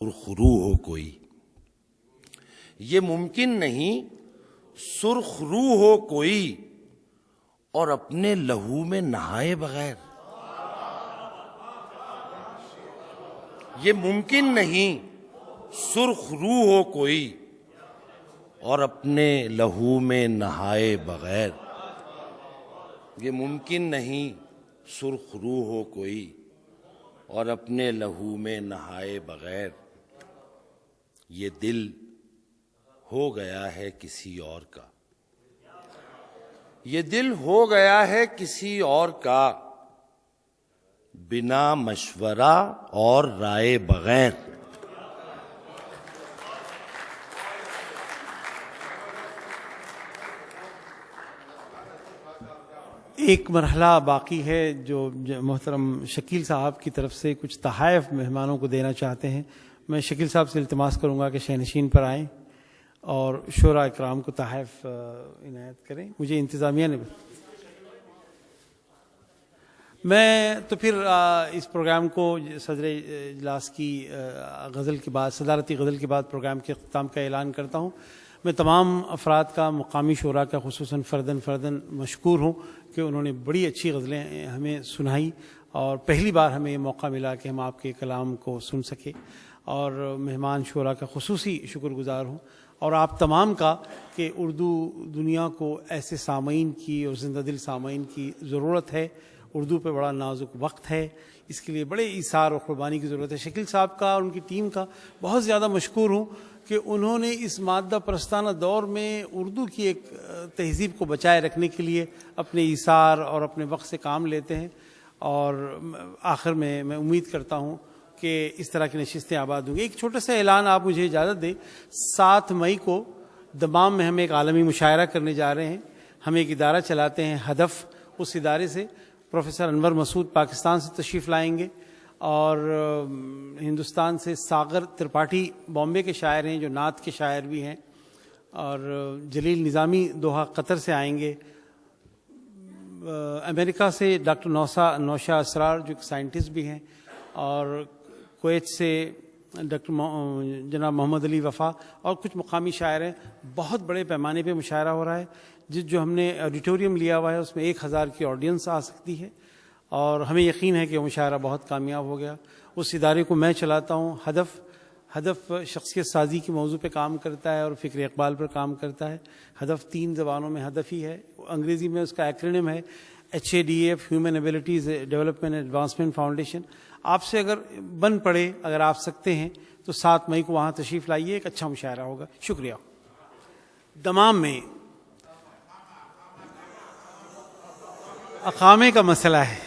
سرخرو ہو کوئی، یہ ممکن نہیں سرخ رو ہو کوئی اور اپنے لہو میں نہائے بغیر، یہ ممکن نہیں سرخ رو ہو کوئی اور اپنے لہو میں نہائے بغیر، یہ ممکن نہیں سرخ رو ہو کوئی اور اپنے لہو میں نہائے بغیر، یہ دل ہو گیا ہے کسی اور کا، یہ دل ہو گیا ہے کسی اور کا، بنا مشورہ اور رائے بغیر۔ ایک مرحلہ باقی ہے جو محترم شکیل صاحب کی طرف سے کچھ تحائف مہمانوں کو دینا چاہتے ہیں۔ میں شکیل صاحب سے التماس کروں گا کہ شہنشین پر آئیں اور شعراء اکرام کو تحائف عنایت کریں۔ مجھے انتظامیہ نے میں تو پھر اس پروگرام کو صدر اجلاس کی غزل کے بعد، صدارتی غزل کے بعد پروگرام کے اختتام کا اعلان کرتا ہوں۔ میں تمام افراد کا، مقامی شعراء کا خصوصاً فرداً مشکور ہوں کہ انہوں نے بڑی اچھی غزلیں ہمیں سنائی اور پہلی بار ہمیں یہ موقع ملا کہ ہم آپ کے کلام کو سن سکے، اور مہمان شعراء کا خصوصی شکر گزار ہوں، اور آپ تمام کا کہ اردو دنیا کو ایسے سامعین کی اور زندہ دل سامعین کی ضرورت ہے۔ اردو پہ بڑا نازک وقت ہے، اس کے لیے بڑے ایثار اور قربانی کی ضرورت ہے۔ شکیل صاحب کا اور ان کی ٹیم کا بہت زیادہ مشکور ہوں کہ انہوں نے اس مادہ پرستانہ دور میں اردو کی ایک تہذیب کو بچائے رکھنے کے لیے اپنے ایثار اور اپنے وقت سے کام لیتے ہیں، اور آخر میں امید کرتا ہوں کہ اس طرح کی نشستیں آباد ہوں گی۔ ایک چھوٹا سا اعلان آپ مجھے اجازت دیں، 7 مئی کو دمام میں ہم ایک عالمی مشاعرہ کرنے جا رہے ہیں۔ ہم ایک ادارہ چلاتے ہیں ہدف، اس ادارے سے پروفیسر انور مسعود پاکستان سے تشریف لائیں گے، اور ہندوستان سے ساگر ترپاٹھی بامبے کے شاعر ہیں جو نعت کے شاعر بھی ہیں، اور جلیل نظامی دوحہ قطر سے آئیں گے، امریکہ سے ڈاکٹر نوشا اسرار جو سائنٹسٹ بھی ہیں، اور کویت سے ڈاکٹر جناب محمد علی وفا، اور کچھ مقامی شاعر ہیں۔ بہت بڑے پیمانے پہ مشاعرہ ہو رہا ہے، جو ہم نے آڈیٹوریم لیا ہوا ہے اس میں 1000 کی آڈینس آ سکتی ہے، اور ہمیں یقین ہے کہ وہ مشاعرہ بہت کامیاب ہو گیا۔ اس ادارے کو میں چلاتا ہوں۔ ہدف شخصیت سازی کے موضوع پہ کام کرتا ہے اور فکر اقبال پر کام کرتا ہے۔ ہدف 3 زبانوں میں ہدف ہی ہے، انگریزی میں اس کا ایکرونیم ہے HADF، human abilities development advancement foundation. آپ سے اگر بن پڑے، اگر آپ سکتے ہیں تو 7 مئی کو وہاں تشریف لائیے، ایک اچھا مشاعرہ ہوگا۔ شکریہ۔ دمام میں اقامے کا مسئلہ ہے